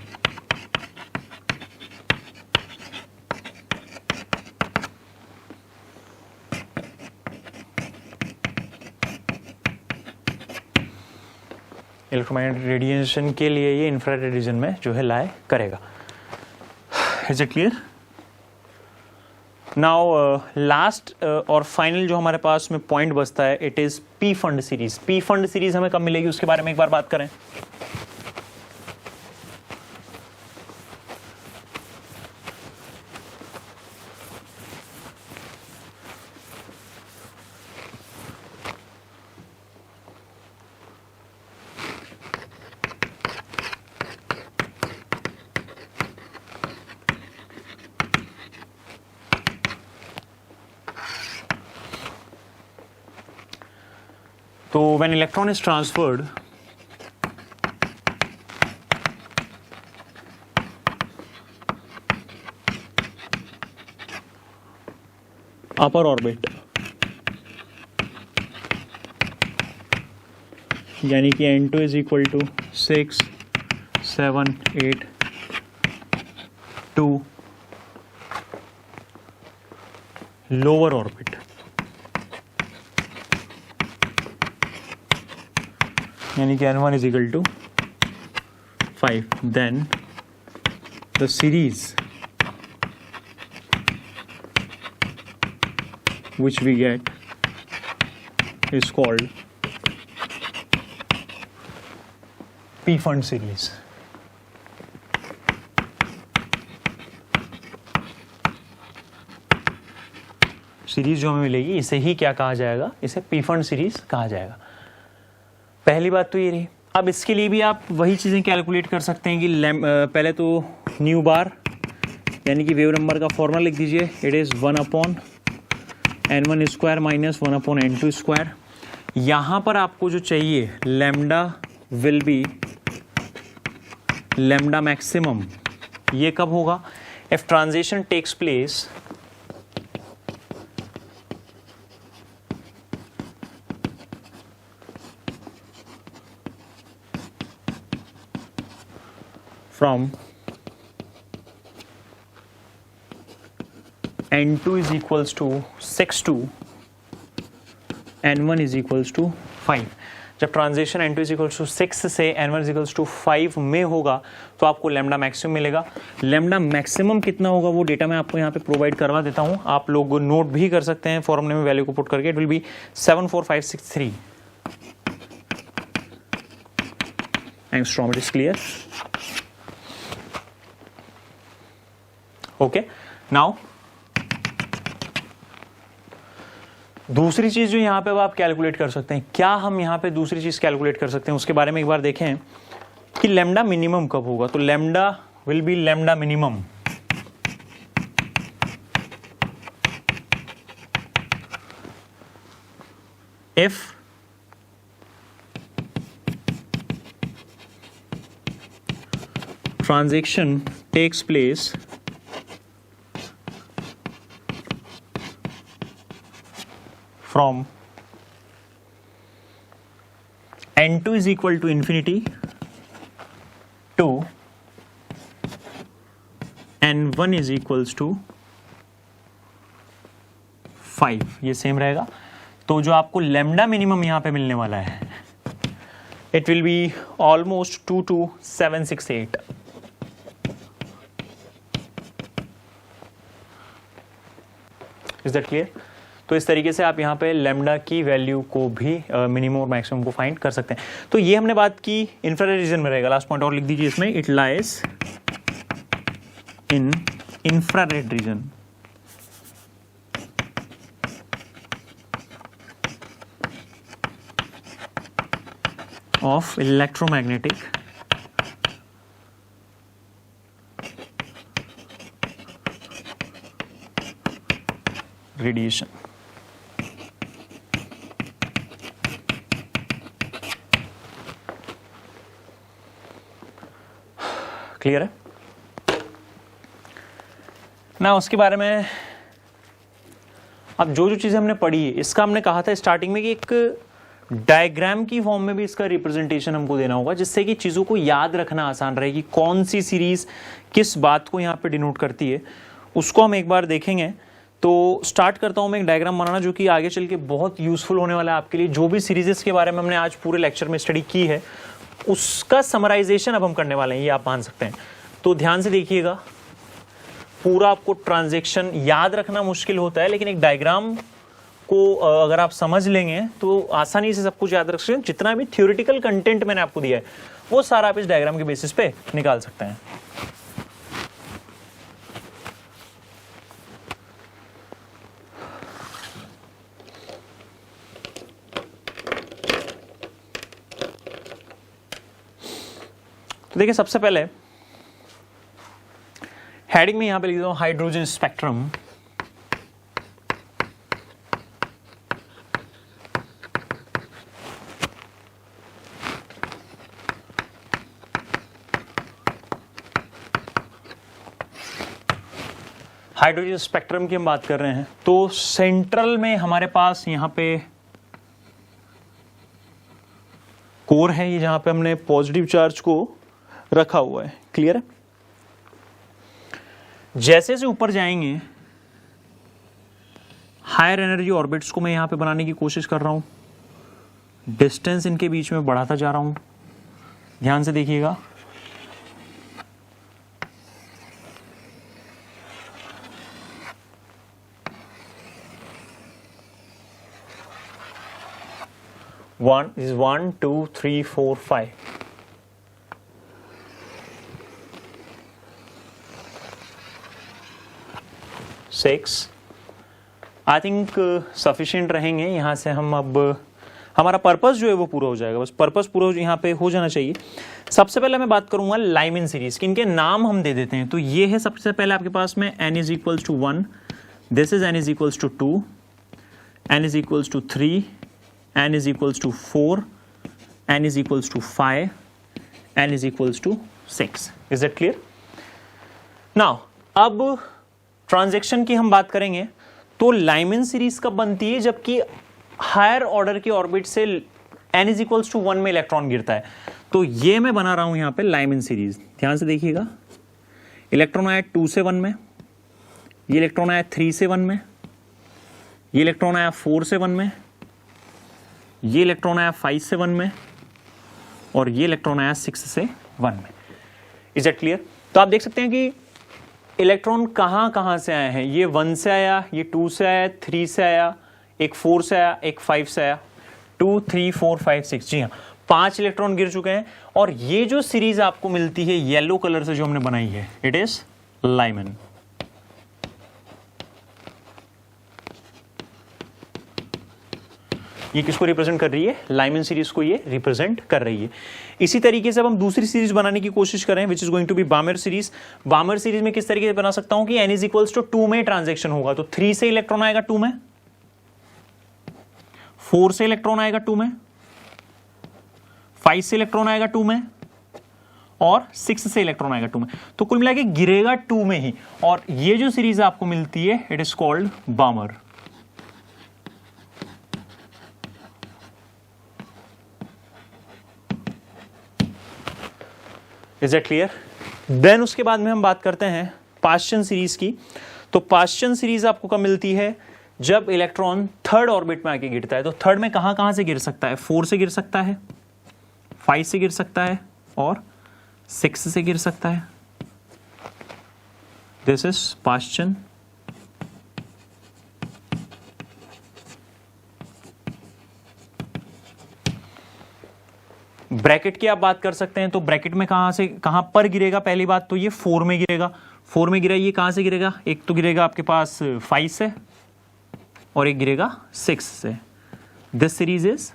Electromagnetic radiation के लिए ये इंफ्रारेड रीजन में जो है लाई करेगा. Is it clear? Now last और फाइनल जो हमारे पास में पॉइंट बचता है it is P fund series. P fund series हमें कब मिलेगी उसके बारे में एक बार बात करें. So when electron is transferred upper orbit यानी कि N2 is equal to 6, 7, 8 to lower orbit. यानी कि N1 is equal to 5. Then the series which we get is called P fund series. Series जो हमें मिलेगी इसे ही क्या कहा जाएगा, इसे पी फंड सीरीज कहा जाएगा। पहली बात तो ये रही। अब इसके लिए भी आप वही चीज़ें कैलकुलेट कर सकते हैं कि पहले तो न्यू बार यानी कि वेव नंबर का फॉर्मूला लिख दीजिए, it is 1/n1 square minus 1/n2 square. यहाँ पर आपको जो चाहिए lambda will be lambda maximum, ये कब होगा, if transition takes place from n2 is equals to 6 to n1 is equals to 5। जब transition n2 is equals to 6 से n1 is equals to 5 में होगा तो आपको लैम्डा मैक्सिमम मिलेगा। लैम्डा मैक्सिमम कितना होगा वो डेटा मैं आपको यहाँ पे प्रोवाइड करवा देता हूँ, आप लोग नोट भी कर सकते हैं फॉर्मूले में वैल्यू को पुट करके। It will B 74563 angstrom. It is clear? Okay, now दूसरी चीज जो यहां पे अब आप कैलकुलेट कर सकते हैं, क्या हम यहां पे दूसरी चीज कैलकुलेट कर सकते हैं उसके बारे में एक बार देखें कि लैम्डा मिनिमम कब होगा। तो lambda will be lambda minimum if transaction takes place from n2 is equal to infinity to n1 is equals to 5, ये सेम रहेगा। तो जो आपको लैम्डा मिनिमम यहां पे मिलने वाला है it will be almost 22768। Is that clear? तो इस तरीके से आप यहाँ पे लैम्डा की वैल्यू को भी मिनिमम और मैक्सिमम को फाइंड कर सकते हैं। तो ये हमने बात की इंफ्रारेड रीजन में रहेगा। लास्ट पॉइंट और लिख दीजिए इसमें, it lies in infrared reason. Of electromagnetic radiation. Clear है ना? उसके बारे में अब जो जो चीजें हमने पढ़ी है, इसका हमने कहा था स्टार्टिंग में कि एक डायग्राम की फॉर्म में भी इसका रिप्रेजेंटेशन हमको देना होगा, जिससे कि चीजों को याद रखना आसान रहेगी। कौन सी सीरीज किस बात को यहाँ पे डिनोट करती है उसको हम एक बार देखेंगे। तो स्टार्ट करता हूं मैं एक डायग्राम बनाना जो कि आगे चल के बहुत यूजफुल होने वाला है आपके लिए। जो भी सीरीजेस के बारे में हमने आज पूरे लेक्चर में स्टडी की है उसका समराइजेशन अब हम करने वाले हैं, ये आप मान सकते हैं। तो ध्यान से देखिएगा, पूरा आपको ट्रांजैक्शन याद रखना मुश्किल होता है, लेकिन एक डायग्राम को अगर आप समझ लेंगे तो आसानी से सब कुछ याद रख सकते हैं। जितना भी थ्योरेटिकल कंटेंट मैंने आपको दिया है वो सारा आप इस डायग्राम के बेसिस पे निकाल सकते हैं। तो देखिए, सबसे पहले हेडिंग में यहां पे लिख देता हूं हाइड्रोजन स्पेक्ट्रम। हाइड्रोजन स्पेक्ट्रम की हम बात कर रहे हैं तो सेंट्रल में हमारे पास यहां पे कोर है, ये जहां पे हमने पॉजिटिव चार्ज को रखा हुआ है। क्लियर है? जैसे से ऊपर जाएंगे हायर एनर्जी ऑर्बिट्स को मैं यहां पे बनाने की कोशिश कर रहा हूं, डिस्टेंस इनके बीच में बढ़ाता जा रहा हूं। ध्यान से देखिएगा, One is 1, 2, 3, 4, 5. Six, I think sufficient रहेंगे। यहाँ से हम अब हमारा पर्पस जो है वो पूरा हो जाएगा, बस पर्पस पूरा यहाँ पे हो जाना चाहिए। सबसे पहले मैं बात करूंगा लाइमिन सीरीज की, इनके नाम हम दे देते हैं। तो ये है सबसे पहले आपके पास में n is equals to 1, this is n is equals to 2, n is equals to 3, n is equals to 4, n is equals to 5, n is equals to 6। Is it clear? Now अब ट्रांजैक्शन की हम बात करेंगे तो लाइमिन series कब बनती है, जबकि हायर ऑर्डर के ऑर्बिट से n इज इक्वल्स टू 1 में इलेक्ट्रॉन गिरता है। तो ये मैं बना रहा हूं यहां पे लाइमिन सीरीज। ध्यान से देखिएगा, इलेक्ट्रॉन आया 2 से 1 में, ये इलेक्ट्रॉन आया 3 से 1 में, ये इलेक्ट्रॉन आया 4 से 1 में, ये इलेक्ट्रॉन आया 5 से 1 में, और ये इलेक्ट्रॉन आया 6 से 1 में। Is it clear? तो आप देख सकते हैं कि इलेक्ट्रॉन कहां कहां से आए हैं। ये 1 से आया, ये 2 से आया, 3 से आया, एक 4 से आया, एक 5 से आया, 2 3 4 5 6। जी हाँ, 5 इलेक्ट्रॉन गिर चुके हैं। और ये जो सीरीज आपको मिलती है येलो कलर से जो हमने बनाई है, इट इज लाइमिन। ये किसको रिप्रेजेंट कर रही है? लाइमिन सीरीज को ये रिप्रेजेंट कर रही है। इसी तरीके से अब हम दूसरी सीरीज बनाने की कोशिश करें, which is going to be Balmer series. Balmer series में किस तरीके से बना सकता हूं कि n इज इक्वल्स टू 2 में ट्रांजेक्शन होगा, तो 3 से इलेक्ट्रॉन आएगा 2 में, 4 से इलेक्ट्रॉन आएगा 2 में, 5 से इलेक्ट्रॉन आएगा 2 में, और 6 से इलेक्ट्रॉन आएगा 2 में। तो कुल मिला के गिरेगा 2 में ही। और ये जो सीरीज आपको मिलती है, it is called Balmer. Is it clear? Then उसके बाद में हम बात करते हैं पाश्चन सीरीज की। तो पाश्चन सीरीज आपको कब मिलती है? जब इलेक्ट्रॉन थर्ड ऑर्बिट में आके गिरता है। तो थर्ड में कहां कहां से गिर सकता है? 4 से गिर सकता है, 5 से गिर सकता है, और 6 से गिर सकता है। This is पाश्चन। ब्रैकेट की आप बात कर सकते हैं, तो ब्रैकेट में कहां से कहां पर गिरेगा? पहली बात तो ये 4 में गिरेगा। 4 में गिरा, ये कहां से गिरेगा? एक तो गिरेगा आपके पास 5 से, और एक गिरेगा 6 से। This series is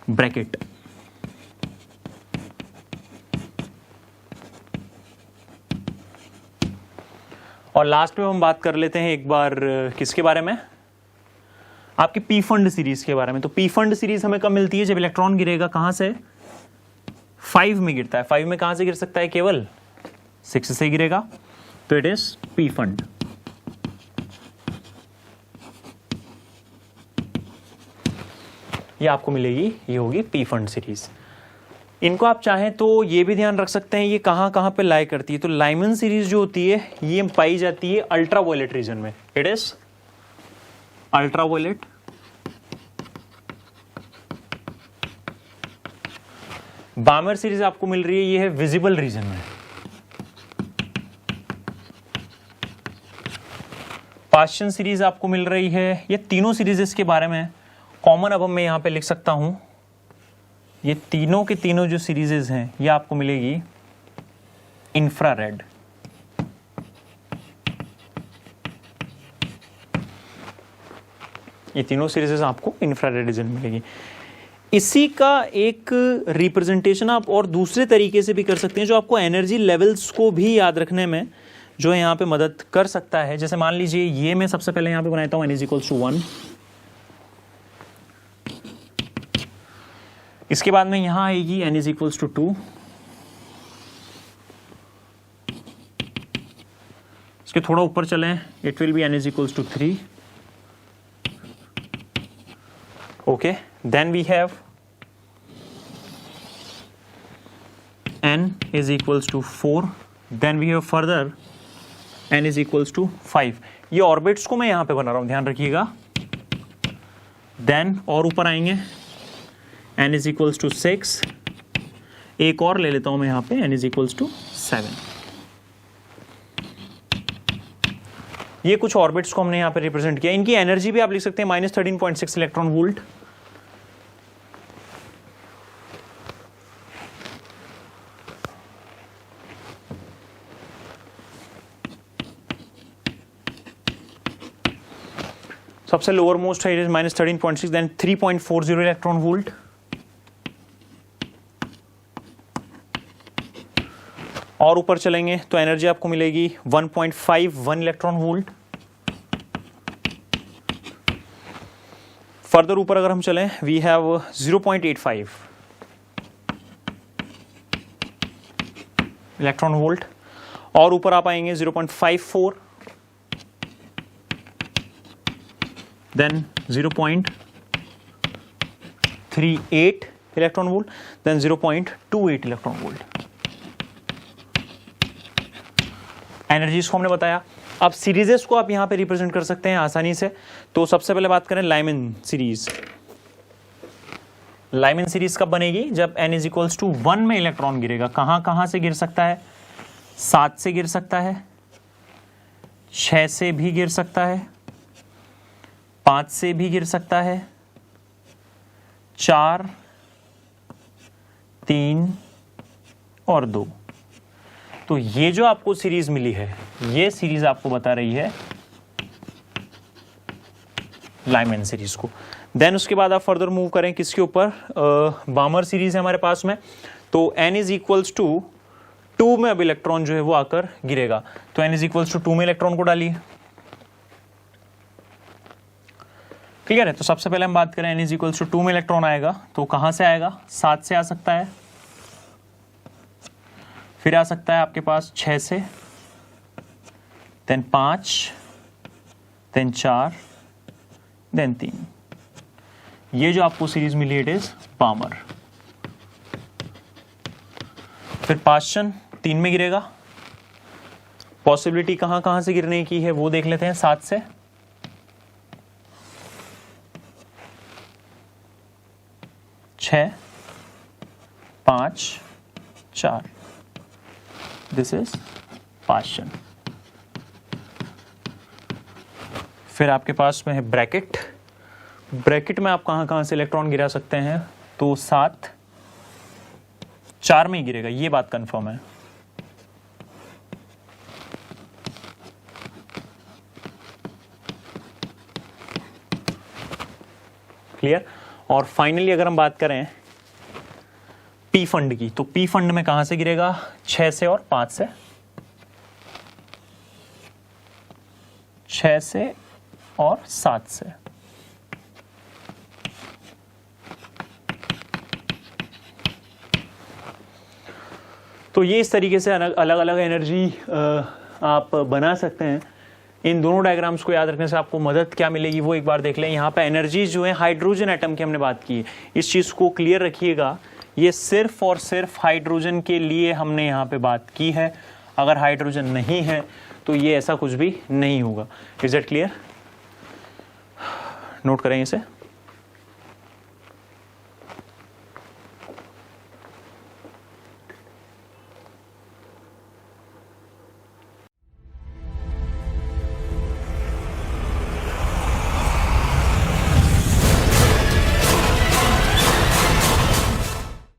bracket. और लास्ट में हम बात कर लेते हैं एक बार किसके बारे में? आपकी पी फंड सीरीज के बारे में। तो पी फंड सीरीज हमें कब मिलती है? जब इलेक्ट्रॉन गिरेगा कहां से? 5 में गिरता है। 5 में कहां से गिर सकता है? केवल 6 से गिरेगा। तो इट इज पी फंड। ये आपको मिलेगी, ये होगी पी फंड सीरीज। इनको आप चाहें तो ये भी ध्यान रख सकते हैं ये कहां कहां पे लाई करती है। तो लाइमन सीरीज जो होती है ये पाई जाती है अल्ट्रावायलेट रीजन में। It is ultraviolet. बामर सीरीज आपको मिल रही है, ये है विजिबल रीजन में। पाश्चन सीरीज आपको मिल रही है, ये तीनों सीरीज के बारे में कॉमन अब मैं यहां पे लिख सकता हूं। ये तीनों के तीनों जो सीरीजेस हैं ये आपको मिलेगी इंफ्रारेड। ये तीनों सीरीजेस आपको इंफ्रारेड रीजन मिलेगी। इसी का एक रिप्रेजेंटेशन आप और दूसरे तरीके से भी कर सकते हैं, जो आपको एनर्जी लेवल्स को भी याद रखने में जो है यहाँ पे मदद कर सकता है। जैसे मान लीजिए ये मैं सबसे पहले यहाँ पे बनाता हूँ n = 1। इसके बाद में यहां आएगी n = 2। इसके थोड़ा ऊपर चलें, it will be n = 3। Okay, then we have n = 4। Then we have further n = 5। ये ऑर्बिट्स को मैं यहां पे बना रहा हूं, ध्यान रखिएगा। देन और ऊपर आएंगे n = 6। एक और ले लेता हूं मैं यहां पे n = 7। ये कुछ ऑर्बिट्स को हमने यहां पे रिप्रेजेंट किया। इनकी एनर्जी भी आप लिख सकते हैं -13.6 इलेक्ट्रॉन वोल्ट। सबसे लोअर मोस्ट है it is -13.6, then 3.40 electron volt, और ऊपर चलेंगे तो एनर्जी आपको मिलेगी 1.51 इलेक्ट्रॉन वोल्ट। फर्दर ऊपर अगर हम चलें वी हैव 0.85 इलेक्ट्रॉन वोल्ट, और ऊपर आप आएंगे 0.54, then 0.38 electron volt, then 0.28 electron volt. Energies को हमने बताया। अब सीरीजेस को आप यहां पे रिप्रेजेंट कर सकते हैं आसानी से। तो सबसे पहले बात करें लाइमन सीरीज। लाइमन सीरीज कब बनेगी? जब n इज इक्वल्स टू 1 में इलेक्ट्रॉन गिरेगा। कहां से गिर सकता है? 7 से गिर सकता है, 6 से भी गिर सकता है, 5 से भी गिर सकता है, 4, 3 और 2। तो ये जो आपको सीरीज मिली है, ये सीरीज आपको बता रही है लाइमन सीरीज को। देन उसके बाद आप फर्दर मूव करें किसके ऊपर? बामर सीरीज है हमारे पास में। तो n इज इक्वल्स टू 2 में अब इलेक्ट्रॉन जो है वो आकर गिरेगा। तो n इज इक्वल्स टू 2 में इलेक्ट्रॉन को डालिए। क्लियर है? तो सबसे पहले हम बात करें n इज इक्वल्स टू 2 में इलेक्ट्रॉन आएगा तो कहां से आएगा? 7 से आ सकता है, फिर आ सकता है आपके पास 6 से, देन 5, देन 4, देन 3। ये जो आपको सीरीज मिली इट इज बामर। फिर पाश्चन 3 में गिरेगा। पॉसिबिलिटी कहां से गिरने की है वो देख लेते हैं। 7 से, 6, 5, 4। This is पाश्चन। फिर आपके पास में है ब्रैकेट। ब्रैकेट में आप कहां से इलेक्ट्रॉन गिरा सकते हैं? तो 7, 4 में ही गिरेगा, ये बात कंफर्म है। क्लियर? और फाइनली अगर हम बात करें पी फंड की, तो पी फंड में कहां से गिरेगा? 6 से और 5 से, 6 से और 7 से। तो ये इस तरीके से अलग अलग एनर्जी आप बना सकते हैं। इन दोनों डायग्राम्स को याद रखने से आपको मदद क्या मिलेगी वो एक बार देख लें। यहाँ पे एनर्जी जो है हाइड्रोजन एटम की हमने बात की है, इस चीज़ को क्लियर रखिएगा। ये सिर्फ और सिर्फ हाइड्रोजन के लिए हमने यहाँ पे बात की है। अगर हाइड्रोजन नहीं है तो ये ऐसा कुछ भी नहीं होगा। Is that clear? नोट करें इसे।